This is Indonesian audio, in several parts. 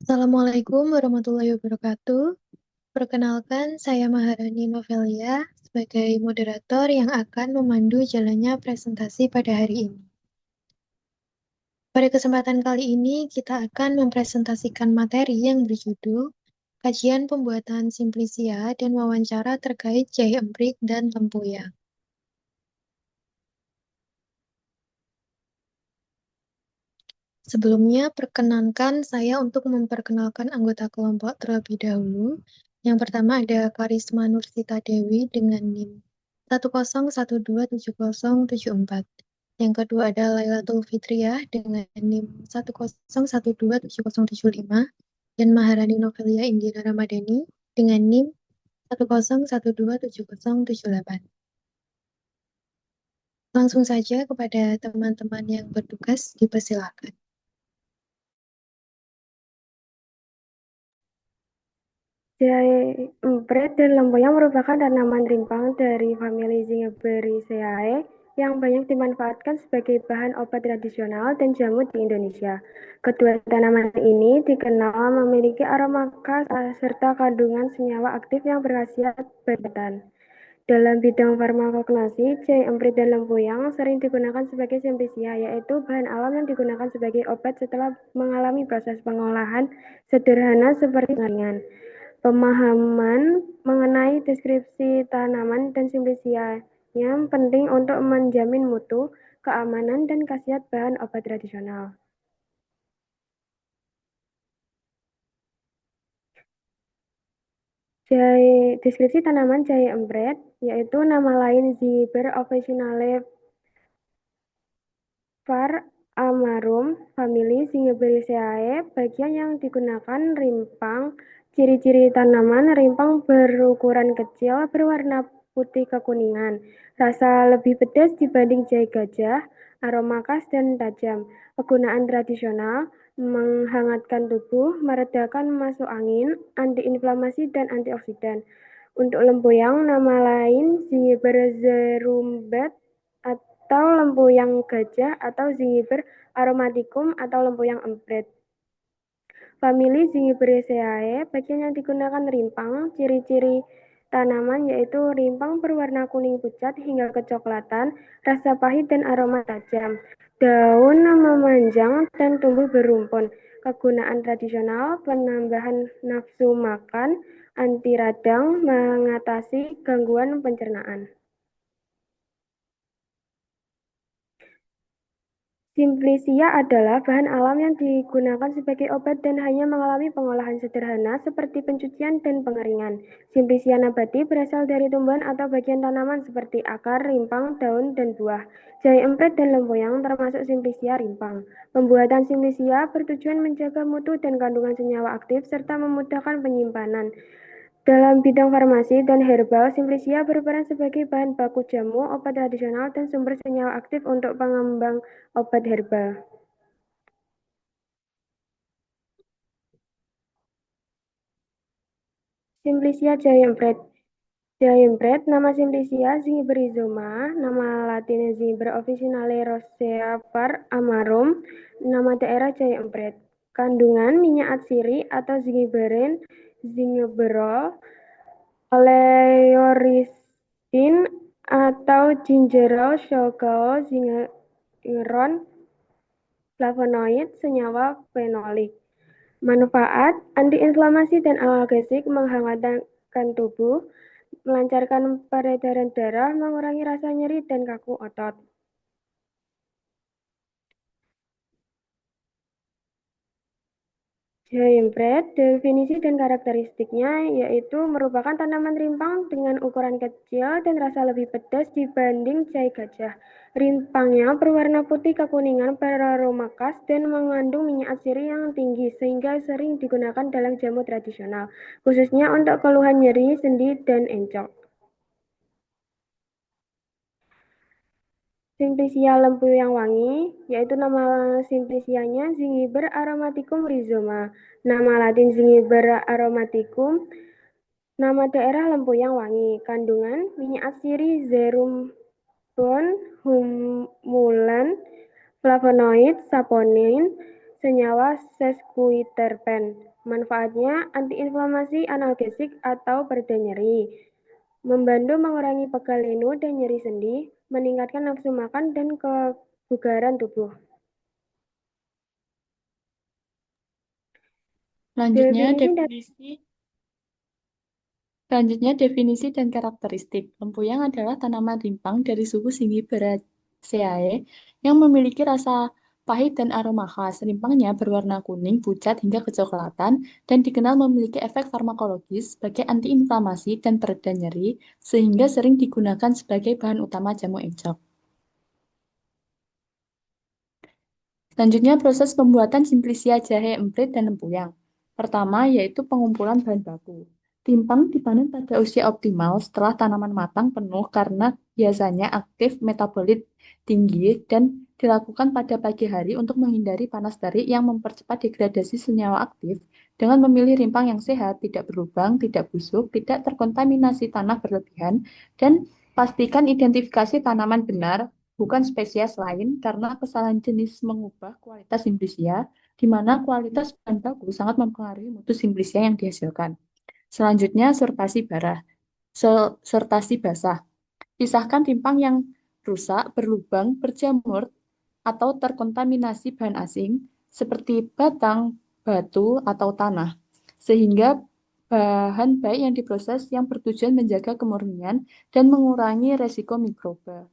Assalamualaikum warahmatullahi wabarakatuh. Perkenalkan, saya Maharani Novelia sebagai moderator yang akan memandu jalannya presentasi pada hari ini. Pada kesempatan kali ini, kita akan mempresentasikan materi yang berjudul Kajian Pembuatan Simplisia dan Wawancara Terkait Jahe Emprik dan Tempoyak. Sebelumnya, perkenankan saya untuk memperkenalkan anggota kelompok terlebih dahulu. Yang pertama ada Karisma Nursita Dewi dengan NIM 101270774. Yang kedua ada Lailatul Fitriah dengan NIM 101270075 dan Maharani Novelia Indira Ramadhani dengan NIM 101270078. Langsung saja kepada teman-teman yang bertugas, dipersilakan. Jahe empret dan lempoyak merupakan tanaman rimpang dari famili Zingiberaceae yang banyak dimanfaatkan sebagai bahan obat tradisional dan jamu di Indonesia. Kedua tanaman ini dikenal memiliki aroma khas serta kandungan senyawa aktif yang berkhasiat berbatan. Dalam bidang farmakognasi, jahe emprit dan lempoyak sering digunakan sebagai simplisia, yaitu bahan alam yang digunakan sebagai obat setelah mengalami proses pengolahan sederhana seperti pengeringan. Pemahaman mengenai deskripsi tanaman dan simplisianya penting untuk menjamin mutu, keamanan, dan khasiat bahan obat tradisional. Deskripsi tanaman jahe empret, yaitu nama lain Ziber officinale var amarum, famili Zingiberaceae, bagian yang digunakan rimpang. Ciri-ciri tanaman rimpang berukuran kecil, berwarna putih kekuningan, rasa lebih pedas dibanding jahe gajah, aroma khas dan tajam. Penggunaan tradisional, menghangatkan tubuh, meredakan masuk angin, antiinflamasi dan antioksidan. Untuk lempoyak, nama lain Zingiber zerumbet atau lempoyak gajah atau Zingiber aromaticum atau lempoyak empret. Famili Zingiberaceae, bagian yang digunakan rimpang, ciri-ciri tanaman yaitu rimpang berwarna kuning pucat hingga kecoklatan, rasa pahit dan aroma tajam. Daun memanjang dan tumbuh berumpun. Kegunaan tradisional, penambahan nafsu makan, anti radang, mengatasi gangguan pencernaan. Simplisia adalah bahan alam yang digunakan sebagai obat dan hanya mengalami pengolahan sederhana seperti pencucian dan pengeringan. Simplisia nabati berasal dari tumbuhan atau bagian tanaman seperti akar, rimpang, daun, dan buah. Jahe empret dan lempoyak termasuk simplisia rimpang. Pembuatan simplisia bertujuan menjaga mutu dan kandungan senyawa aktif serta memudahkan penyimpanan. Dalam bidang farmasi dan herbal, simplisia berperan sebagai bahan baku jamu, obat tradisional, dan sumber senyawa aktif untuk pengembang obat herbal. Simplisia Giant Giant nama Simplisia Zingiberizoma, nama latinnya Zingiber officinale rosea var amarum, nama daerah Giant. Kandungan minyak atsiri atau zingiberin, zingiberol, oleoristin atau gingerol, shogao, zingeron, flavonoid, senyawa fenolik. Manfaat, antiinflamasi dan analgesik, menghangatkan tubuh, melancarkan peredaran darah, mengurangi rasa nyeri dan kaku otot. Giant bread, definisi dan karakteristiknya yaitu merupakan tanaman rimpang dengan ukuran kecil dan rasa lebih pedas dibanding jahe gajah. Rimpangnya berwarna putih kekuningan, beraroma khas, dan mengandung minyak atsiri yang tinggi sehingga sering digunakan dalam jamu tradisional, khususnya untuk keluhan nyeri, sendi, dan encok. Simplisia lempu yang wangi, yaitu nama simplisianya Zingiber aromaticum rhizoma, nama latin Zingiber aromaticum, nama daerah lempoyak wangi, kandungan minyak atsiri, zerumbon, humulan, flavonoid, saponin, senyawa sesquiterpen. Manfaatnya antiinflamasi, analgesik atau pereda nyeri, membantu mengurangi pegal linu dan nyeri sendi, meningkatkan nafsu makan dan kebugaran tubuh. Selanjutnya Definisi dan definisi Selanjutnya, definisi dan karakteristik. Lempuyang adalah tanaman rimpang dari suku Zingiberaceae yang memiliki rasa pahit dan aroma khas. Rimpangnya berwarna kuning, pucat hingga kecoklatan dan dikenal memiliki efek farmakologis sebagai antiinflamasi dan pereda nyeri, sehingga sering digunakan sebagai bahan utama jamu encok. Selanjutnya, proses pembuatan simplisia jahe, emprit, dan lempuyang. Pertama, yaitu pengumpulan bahan baku. Timpang dipanen pada usia optimal setelah tanaman matang penuh karena biasanya aktif metabolit tinggi dan dilakukan pada pagi hari untuk menghindari panas terik yang mempercepat degradasi senyawa aktif dengan memilih rimpang yang sehat, tidak berlubang, tidak busuk, tidak terkontaminasi tanah berlebihan, dan pastikan identifikasi tanaman benar bukan spesies lain karena kesalahan jenis mengubah kualitas simplisia, di mana kualitas bahan baku sangat mempengaruhi mutu simplisia yang dihasilkan. Selanjutnya, sortasi basah. Pisahkan timpang yang rusak, berlubang, berjamur, atau terkontaminasi bahan asing, seperti batang, batu, atau tanah, sehingga bahan baik yang diproses yang bertujuan menjaga kemurnian dan mengurangi resiko mikroba.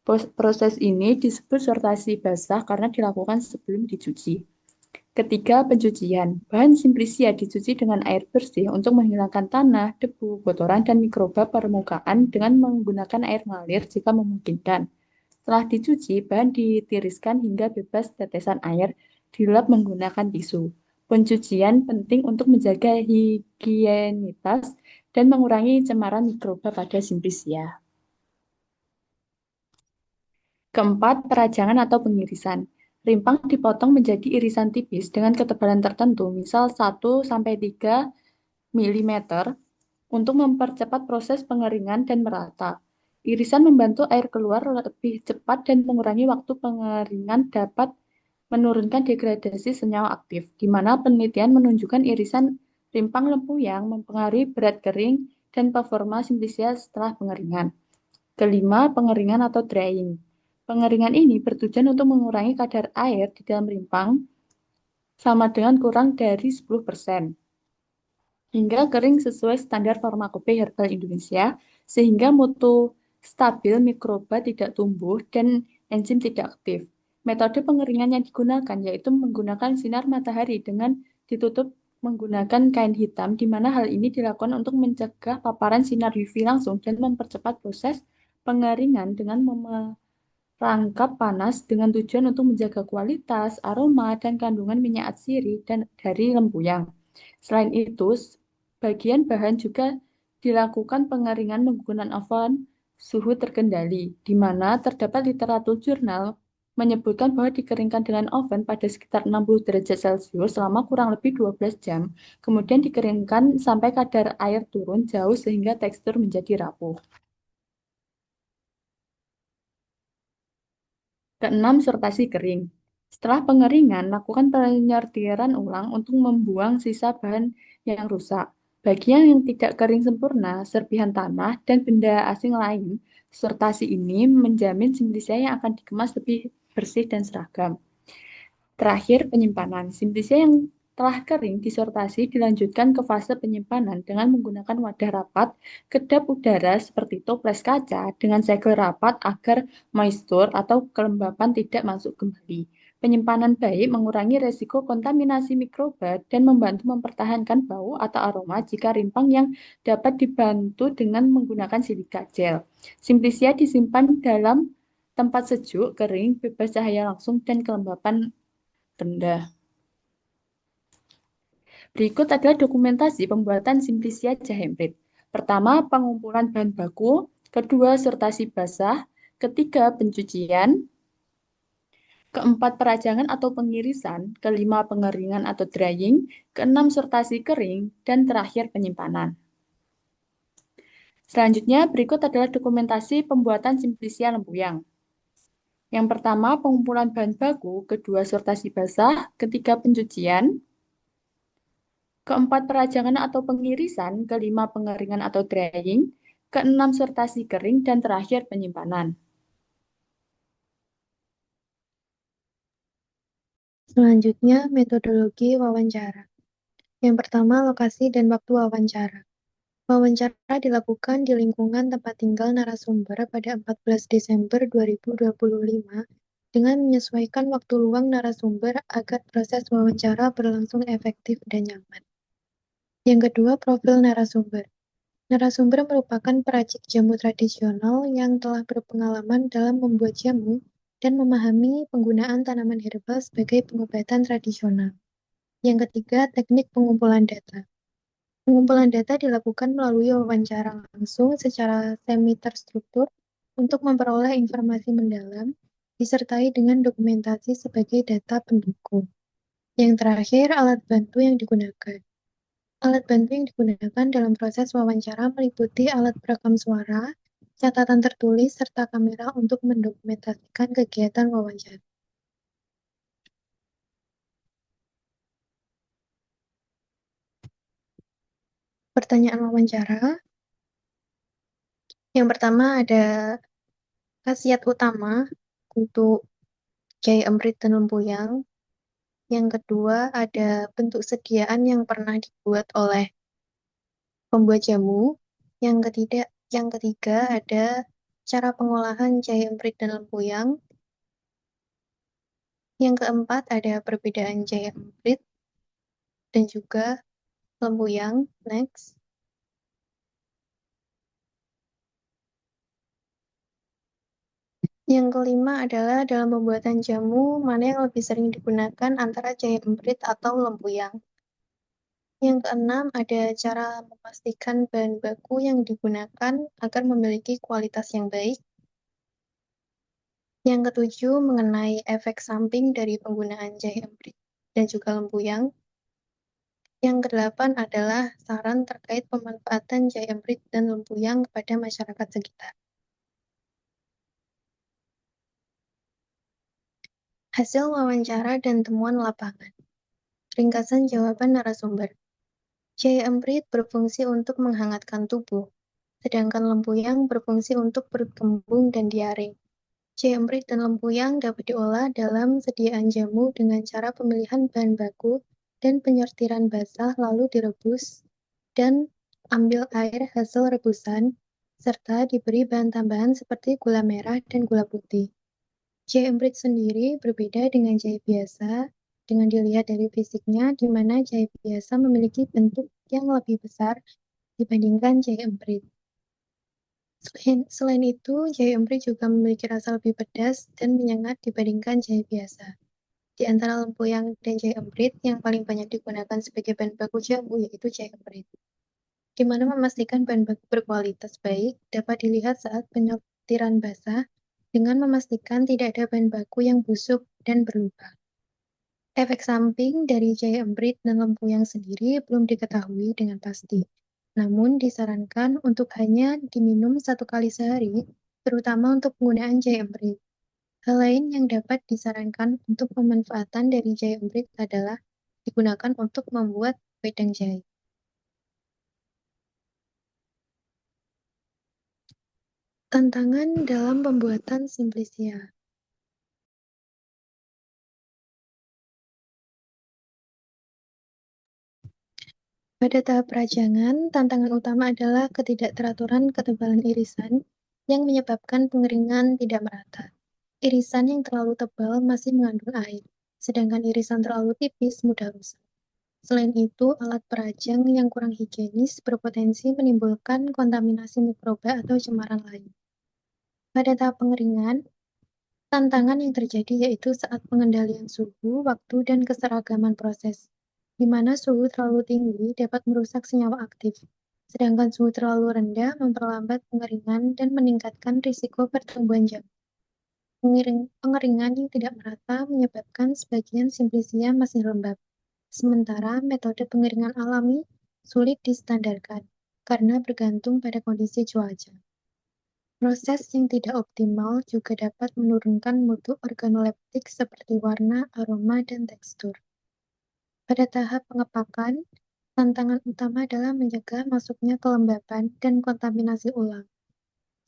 Proses ini disebut sortasi basah karena dilakukan sebelum dicuci. Ketiga, pencucian. Bahan simplisia dicuci dengan air bersih untuk menghilangkan tanah, debu, kotoran, dan mikroba permukaan dengan menggunakan air mengalir jika memungkinkan. Setelah dicuci, bahan ditiriskan hingga bebas tetesan air, dilap menggunakan tisu. Pencucian penting untuk menjaga higienitas dan mengurangi cemaran mikroba pada simplisia. Keempat, perajangan atau pengirisan. Rimpang dipotong menjadi irisan tipis dengan ketebalan tertentu, misal 1-3 mm, untuk mempercepat proses pengeringan dan merata. Irisan membantu air keluar lebih cepat dan mengurangi waktu pengeringan dapat menurunkan degradasi senyawa aktif, di mana penelitian menunjukkan irisan rimpang lempuyang mempengaruhi berat kering dan performa simplisia setelah pengeringan. Kelima, pengeringan atau drying. Pengeringan ini bertujuan untuk mengurangi kadar air di dalam rimpang sama dengan kurang dari 10%, hingga kering sesuai standar Farmakope Herbal Indonesia, sehingga mutu stabil mikroba tidak tumbuh dan enzim tidak aktif. Metode pengeringan yang digunakan yaitu menggunakan sinar matahari dengan ditutup menggunakan kain hitam, di mana hal ini dilakukan untuk mencegah paparan sinar UV langsung dan mempercepat proses pengeringan dengan rangkap panas dengan tujuan untuk menjaga kualitas, aroma, dan kandungan minyak atsiri dan dari lempuyang. Selain itu, bagian bahan juga dilakukan pengeringan menggunakan oven suhu terkendali, di mana terdapat literatur jurnal menyebutkan bahwa dikeringkan dengan oven pada sekitar 60 derajat Celcius selama kurang lebih 12 jam, kemudian dikeringkan sampai kadar air turun jauh sehingga tekstur menjadi rapuh. Keenam, sortasi kering. Setelah pengeringan, lakukan penyortiran ulang untuk membuang sisa bahan yang rusak. Bagian yang tidak kering sempurna, serpihan tanah, dan benda asing lain, sortasi ini menjamin simplisia yang akan dikemas lebih bersih dan seragam. Terakhir, penyimpanan. Simplisia yang telah kering disortasi dilanjutkan ke fase penyimpanan dengan menggunakan wadah rapat, kedap udara seperti toples kaca dengan segel rapat agar moistur atau kelembapan tidak masuk kembali. Penyimpanan baik mengurangi resiko kontaminasi mikroba dan membantu mempertahankan bau atau aroma jika rimpang yang dapat dibantu dengan menggunakan silika gel. Simplisia disimpan dalam tempat sejuk, kering, bebas cahaya langsung, dan kelembapan rendah. Berikut adalah dokumentasi pembuatan simplisia jahemprit. Pertama, pengumpulan bahan baku. Kedua, sortasi basah. Ketiga, pencucian. Keempat, perajangan atau pengirisan. Kelima, pengeringan atau drying. Keenam, sortasi kering. Dan terakhir, penyimpanan. Selanjutnya, berikut adalah dokumentasi pembuatan simplisia lempuyang. Yang pertama, pengumpulan bahan baku, kedua, sortasi basah, ketiga, pencucian, keempat, perajangan atau pengirisan, kelima, pengeringan atau drying, keenam, sortasi kering, dan terakhir, penyimpanan. Selanjutnya, metodologi wawancara. Yang pertama, lokasi dan waktu wawancara. Wawancara dilakukan di lingkungan tempat tinggal narasumber pada 14 Desember 2025 dengan menyesuaikan waktu luang narasumber agar proses wawancara berlangsung efektif dan nyaman. Yang kedua, profil narasumber. Narasumber merupakan peracik jamu tradisional yang telah berpengalaman dalam membuat jamu dan memahami penggunaan tanaman herbal sebagai pengobatan tradisional. Yang ketiga, teknik pengumpulan data. Pengumpulan data dilakukan melalui wawancara langsung secara semi-terstruktur untuk memperoleh informasi mendalam, disertai dengan dokumentasi sebagai data pendukung. Yang terakhir, alat bantu yang digunakan. Alat bantu yang digunakan dalam proses wawancara meliputi alat perekam suara, catatan tertulis, serta kamera untuk mendokumentasikan kegiatan wawancara. Pertanyaan wawancara. Yang pertama ada khasiat utama untuk Kiai Emrit dan Lempuyang. Yang kedua ada bentuk sediaan yang pernah dibuat oleh pembuat jamu. Yang ketiga ada cara pengolahan jahe emprit dan lempuyang. Yang keempat ada perbedaan jahe emprit dan juga lempuyang. Next. Yang kelima adalah dalam pembuatan jamu, mana yang lebih sering digunakan antara jahe emprit atau lempuyang. Yang keenam ada cara memastikan bahan baku yang digunakan agar memiliki kualitas yang baik. Yang ketujuh mengenai efek samping dari penggunaan jahe emprit dan juga lempuyang. Yang kedelapan adalah saran terkait pemanfaatan jahe emprit dan lempuyang kepada masyarakat sekitar. Hasil wawancara dan temuan lapangan. Ringkasan jawaban narasumber. Jahe emprit berfungsi untuk menghangatkan tubuh, sedangkan lempuyang berfungsi untuk perut kembung dan diare. Jahe emprit dan lempuyang dapat diolah dalam sediaan jamu dengan cara pemilihan bahan baku dan penyortiran basah lalu direbus dan ambil air hasil rebusan, serta diberi bahan tambahan seperti gula merah dan gula putih. Jahe emprit sendiri berbeda dengan jahe biasa dengan dilihat dari fisiknya, di mana jahe biasa memiliki bentuk yang lebih besar dibandingkan jahe emprit. Selain itu, jahe emprit juga memiliki rasa lebih pedas dan menyengat dibandingkan jahe biasa. Di antara lempuyang dan jahe emprit, yang paling banyak digunakan sebagai bahan baku jamu yaitu jahe emprit. Di mana memastikan bahan baku berkualitas baik dapat dilihat saat penyortiran basah dengan memastikan tidak ada bahan baku yang busuk dan berlubang. Efek samping dari jahe emprit dan lempuyang sendiri belum diketahui dengan pasti. Namun disarankan untuk hanya diminum 1 kali sehari, terutama untuk penggunaan jahe emprit. Hal lain yang dapat disarankan untuk pemanfaatan dari jahe emprit adalah digunakan untuk membuat wedang jahe. Tantangan dalam pembuatan Simplicia. Pada tahap perajangan, tantangan utama adalah ketidakteraturan ketebalan irisan yang menyebabkan pengeringan tidak merata. Irisan yang terlalu tebal masih mengandung air, sedangkan irisan terlalu tipis mudah rusak. Selain itu, alat perajang yang kurang higienis berpotensi menimbulkan kontaminasi mikroba atau cemaran lain. Pada tahap pengeringan, tantangan yang terjadi yaitu saat pengendalian suhu, waktu, dan keseragaman proses, di mana suhu terlalu tinggi dapat merusak senyawa aktif, sedangkan suhu terlalu rendah memperlambat pengeringan dan meningkatkan risiko pertumbuhan jamur. Pengeringan yang tidak merata menyebabkan sebagian Simplicia masih lembab, sementara metode pengeringan alami sulit distandarkan karena bergantung pada kondisi cuaca. Proses yang tidak optimal juga dapat menurunkan mutu organoleptik seperti warna, aroma, dan tekstur. Pada tahap pengepakan, tantangan utama adalah mencegah masuknya kelembapan dan kontaminasi ulang.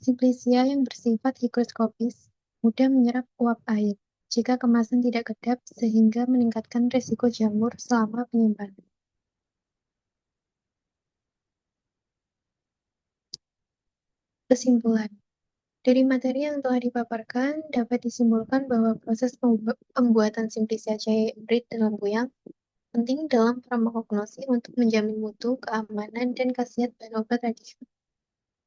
Simplicia yang bersifat higroskopis mudah menyerap uap air jika kemasan tidak kedap sehingga meningkatkan risiko jamur selama penyimpanan. Kesimpulan, dari materi yang telah dipaparkan, dapat disimpulkan bahwa proses pembuatan Simplicia cair hybrid dalam kuyang penting dalam farmakognosi untuk menjamin mutu, keamanan, dan khasiat bahan obat tradisional.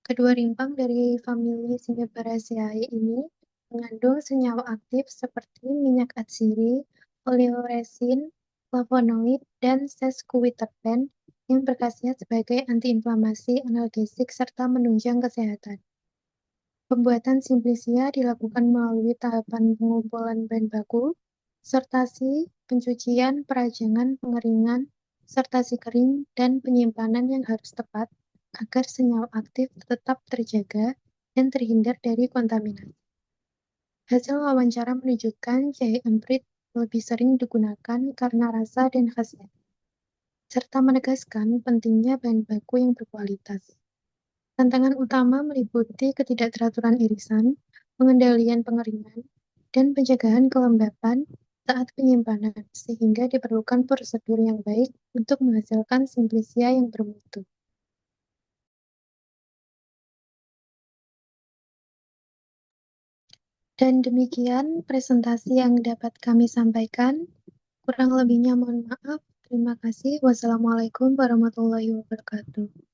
Kedua rimpang dari famili Zingiberaceae ini mengandung senyawa aktif seperti minyak atsiri, oleoresin, flavonoid, dan sesquiterpen yang berkhasiat sebagai antiinflamasi, analgesik, serta menunjang kesehatan. Pembuatan Simplicia dilakukan melalui tahapan pengumpulan bahan baku, sortasi, pencucian, perajangan, pengeringan, sortasi kering, dan penyimpanan yang harus tepat agar senyawa aktif tetap terjaga dan terhindar dari kontaminasi. Hasil wawancara menunjukkan jahe emprit lebih sering digunakan karena rasa dan khasiat, serta menegaskan pentingnya bahan baku yang berkualitas. Tantangan utama meliputi ketidakteraturan irisan, pengendalian pengeringan, dan pencegahan kelembapan saat penyimpanan, sehingga diperlukan prosedur yang baik untuk menghasilkan Simplicia yang bermutu. Dan demikian presentasi yang dapat kami sampaikan. Kurang lebihnya mohon maaf. Terima kasih. Wassalamualaikum warahmatullahi wabarakatuh.